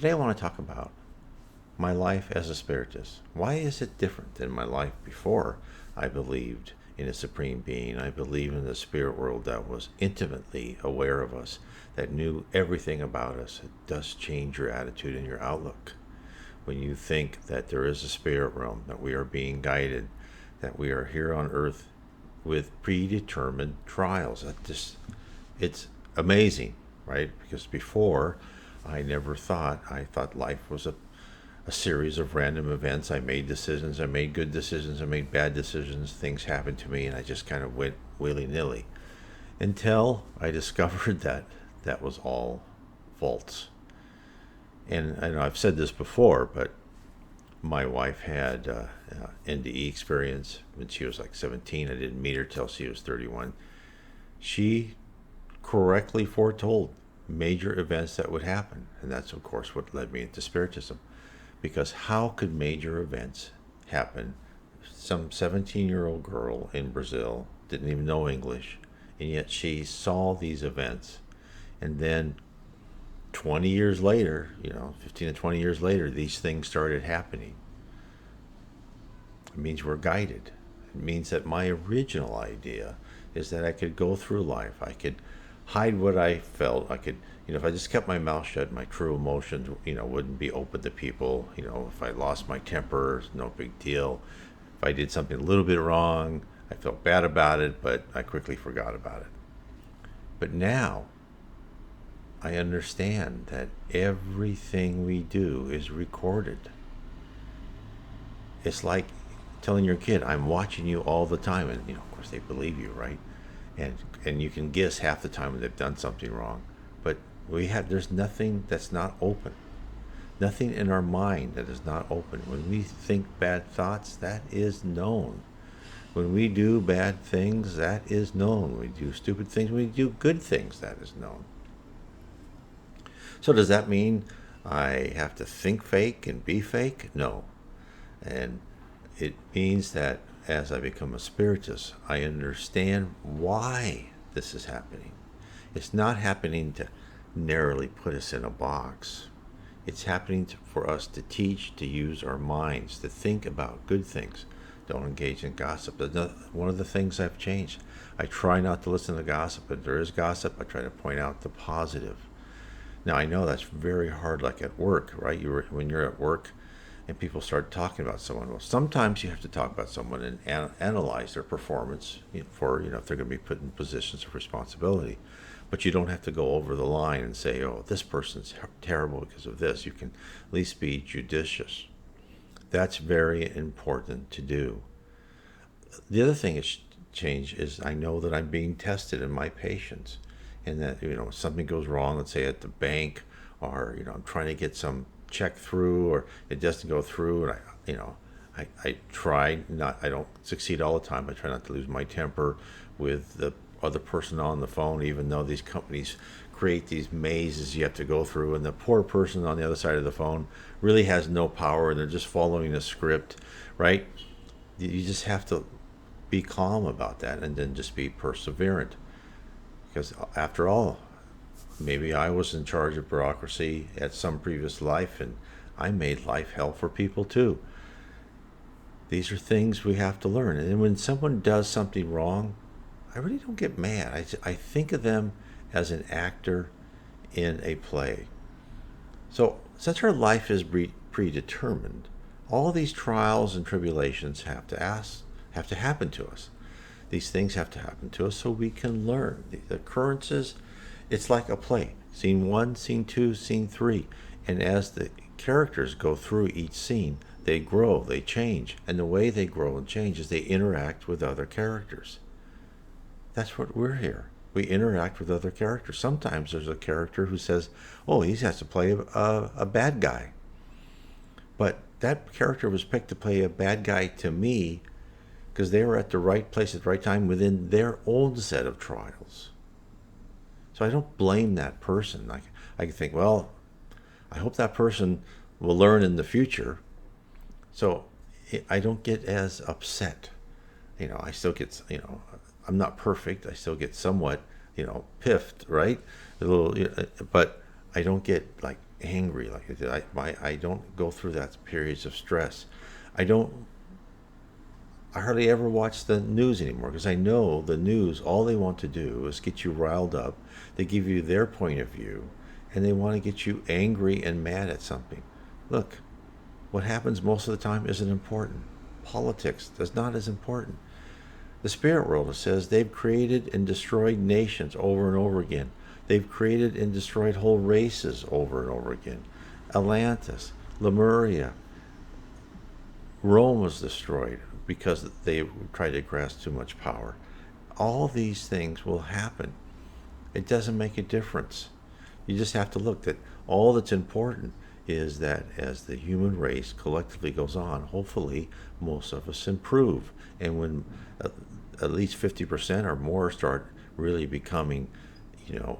Today I want to talk about my life as a spiritist. Why is it different than my life before I believed in a supreme being? I believe in the spirit world that was intimately aware of us, that knew everything about us. It does change your attitude and your outlook. When you think that there is a spirit realm, that we are being guided, that we are here on earth with predetermined trials. It's amazing, right? Because before, I thought life was a series of random events. I made decisions, I made good decisions, I made bad decisions, things happened to me, and I just kind of went willy-nilly until I discovered that that was all false. And I know I've said this before, but my wife had NDE experience when she was like 17. I didn't meet her till she was 31. She correctly foretold major events that would happen, and that's of course what led me into Spiritism. Because how could major events happen? Some 17-year-old girl in Brazil didn't even know English, and yet she saw these events. And then 20 years later, 15 to 20 years later, these things started happening. It means we're guided. It means that my original idea is that I could go through life. I could hide what I felt. I could, if I just kept my mouth shut, my true emotions, wouldn't be open to people. If I lost my temper, no big deal. If I did something a little bit wrong, I felt bad about it, but I quickly forgot about it. But now, I understand that everything we do is recorded. It's like telling your kid, I'm watching you all the time. And, of course, they believe you, right? And you can guess half the time when they've done something wrong. But there's nothing that's not open. Nothing in our mind that is not open. When we think bad thoughts, that is known. When we do bad things, that is known. We do stupid things, when we do good things, that is known. So does that mean I have to think fake and be fake? No. And it means that as I become a spiritist, I understand why this is happening. It's not happening to narrowly put us in a box. It's happening for us to teach, to use our minds, to think about good things. Don't engage in gossip. One of the things I've changed. I try not to listen to gossip. If there is gossip, I try to point out the positive. Now, I know that's very hard, like at work, right? When you're at work and people start talking about someone, well, sometimes you have to talk about someone and analyze their performance for, if they're going to be put in positions of responsibility. But you don't have to go over the line and say, oh, this person's terrible because of this. You can at least be judicious. That's very important to do. The other thing that's changed is I know that I'm being tested in my patience. And that, something goes wrong, let's say at the bank, or, I'm trying to get some check through, or it doesn't go through, and I don't succeed all the time. I try not to lose my temper with the other person on the phone, even though these companies create these mazes you have to go through, and the poor person on the other side of the phone really has no power, and they're just following a script, right? You just have to be calm about that, and then just be perseverant. Because after all, maybe I was in charge of bureaucracy at some previous life, and I made life hell for people too. These are things we have to learn. And when someone does something wrong, I really don't get mad. I think of them as an actor in a play. So since our life is predetermined, all these trials and tribulations have to happen to us. These things have to happen to us so we can learn. The occurrences, it's like a play. Scene 1, scene 2, scene 3. And as the characters go through each scene, they grow, they change. And the way they grow and change is they interact with other characters. That's what we're here. We interact with other characters. Sometimes there's a character who says, oh, he has to play a bad guy. But that character was picked to play a bad guy to me because they were at the right place at the right time within their own set of trials. So I don't blame that person. I can think, well, I hope that person will learn in the future. So I don't get as upset. I still get, I'm not perfect. I still get somewhat, piffed, right? A little, but I don't get like angry like I did. I don't go through that periods of stress. I don't. I hardly ever watch the news anymore because I know the news, all they want to do is get you riled up. They give you their point of view and they want to get you angry and mad at something. Look, what happens most of the time isn't important. Politics is not as important. The spirit world says they've created and destroyed nations over and over again. They've created and destroyed whole races over and over again. Atlantis, Lemuria, Rome was destroyed because they tried to grasp too much power. All these things will happen. It doesn't make a difference. You just have to look that all that's important is that as the human race collectively goes on, hopefully most of us improve. And when at least 50% or more start really becoming, you know,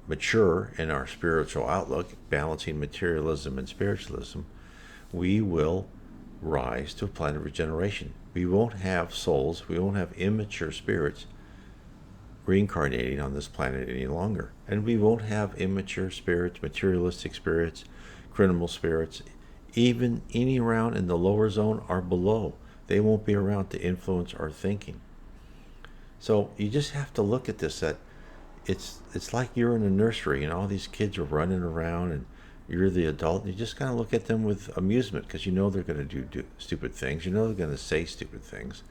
mature in our spiritual outlook, balancing materialism and spiritualism, we will rise to a planet of regeneration. We won't have souls, we won't have immature spirits reincarnating on this planet any longer. And we won't have immature spirits, materialistic spirits, criminal spirits, even any around in the lower zone or below. They won't be around to influence our thinking. So you just have to look at this, that it's like you're in a nursery and all these kids are running around and you're the adult and you just kind of look at them with amusement because you know they're going to do stupid things. You know they're going to say stupid things.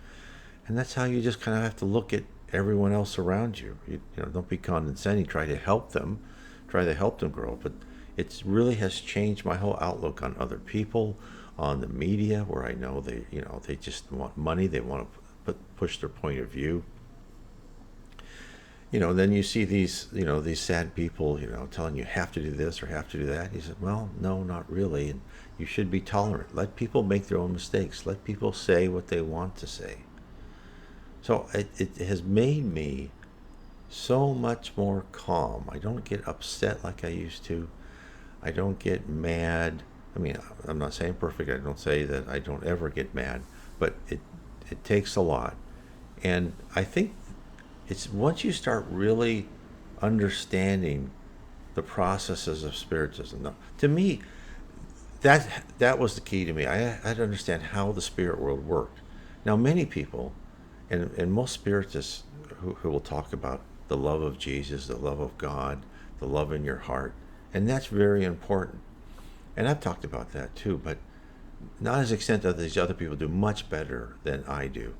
And that's how you just kind of have to look at everyone else around you. You know, don't be condescending. Try to help them. Try to help them grow. But it really has changed my whole outlook on other people, on the media, where I know they just want money. They want to push their point of view. Then you see these sad people, telling you have to do this or have to do that. He said, well, no, not really. And you should be tolerant. Let people make their own mistakes. Let people say what they want to say. So it has made me so much more calm. I don't get upset like I used to. I don't get mad. I mean, I'm not saying perfect. I don't say that I don't ever get mad, but it takes a lot. And I think it's once you start really understanding the processes of Spiritism. Now, to me, that was the key to me. I had to understand how the spirit world worked. Now, many people, and most Spiritists who will talk about the love of Jesus, the love of God, the love in your heart, and that's very important. And I've talked about that too, but not as extent that these other people do much better than I do.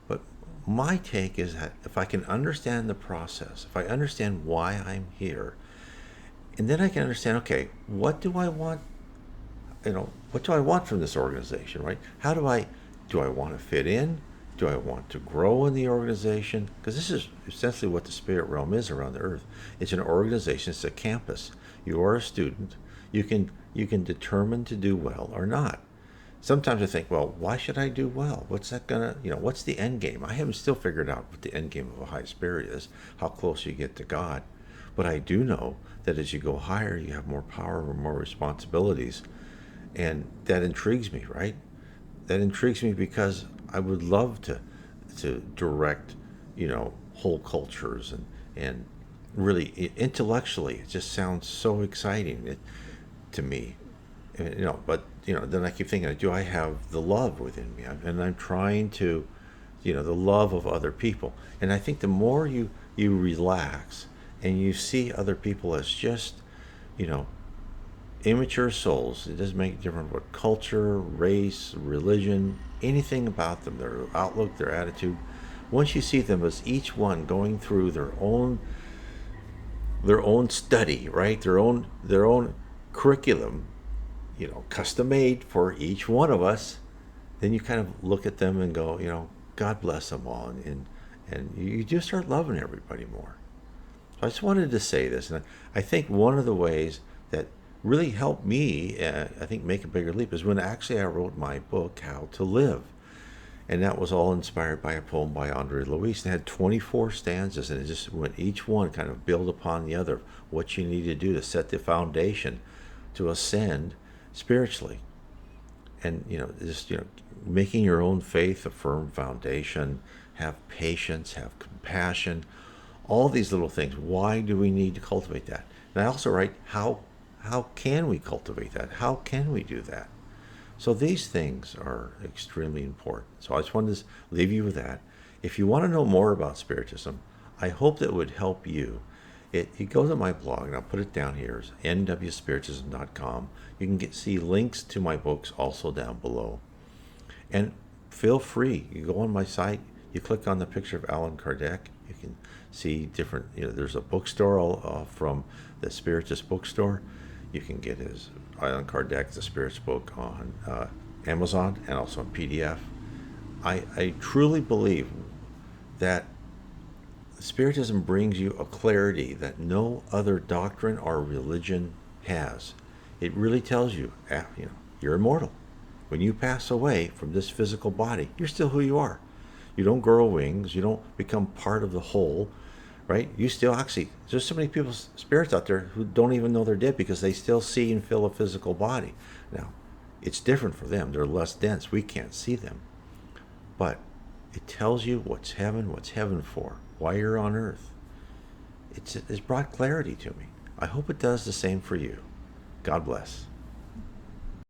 But my take is that if I can understand the process, if I understand why I'm here, and then I can understand, okay, what do I want? What do I want from this organization, right? Do I want to fit in? Do I want to grow in the organization? Because this is essentially what the spirit realm is around the earth. It's an organization, it's a campus. You are a student. You can determine to do well or not. Sometimes I think, well, why should I do well? What's that gonna, what's the end game? I haven't still figured out what the end game of a high spirit is, how close you get to God. But I do know that as you go higher, you have more power or more responsibilities. And that intrigues me, right? That intrigues me because I would love to direct, whole cultures and really intellectually, it just sounds so exciting to me. But then I keep thinking, do I have the love within me? And I'm trying to, the love of other people. And I think the more you relax and you see other people as just, immature souls, it doesn't make a difference what culture, race, religion, anything about them, their outlook, their attitude. Once you see them as each one going through their own study, right? Their own curriculum, custom made for each one of us, then you kind of look at them and go, God bless them all, and you just start loving everybody more. So I just wanted to say this, and I think one of the ways that really helped me, I think, make a bigger leap is when actually I wrote my book, How to Live. And that was all inspired by a poem by Andre Luis. It had 24 stanzas, and it just went each one kind of build upon the other, what you need to do to set the foundation to ascend spiritually. And, making your own faith a firm foundation, have patience, have compassion, all these little things. Why do we need to cultivate that? And I also write how How can we cultivate that? How can we do that? So these things are extremely important. So I just wanted to leave you with that. If you want to know more about Spiritism, I hope that would help you. You go to my blog, and I'll put it down here, it's nwspiritism.com. You can see links to my books also down below. And feel free, you go on my site, you click on the picture of Allan Kardec, you can see different, there's a bookstore from the Spiritist bookstore. You can get his Allan Kardec, the Spirits book, on Amazon and also on PDF. I truly believe that Spiritism brings you a clarity that no other doctrine or religion has. It really tells you, you're immortal. When you pass away from this physical body, you're still who you are. You don't grow wings. You don't become part of the whole, right? You still actually, there's so many people, spirits out there, who don't even know they're dead because they still see and feel a physical body. Now, it's different for them. They're less dense. We can't see them. But it tells you what's heaven for, why you're on earth. It's brought clarity to me. I hope it does the same for you. God bless.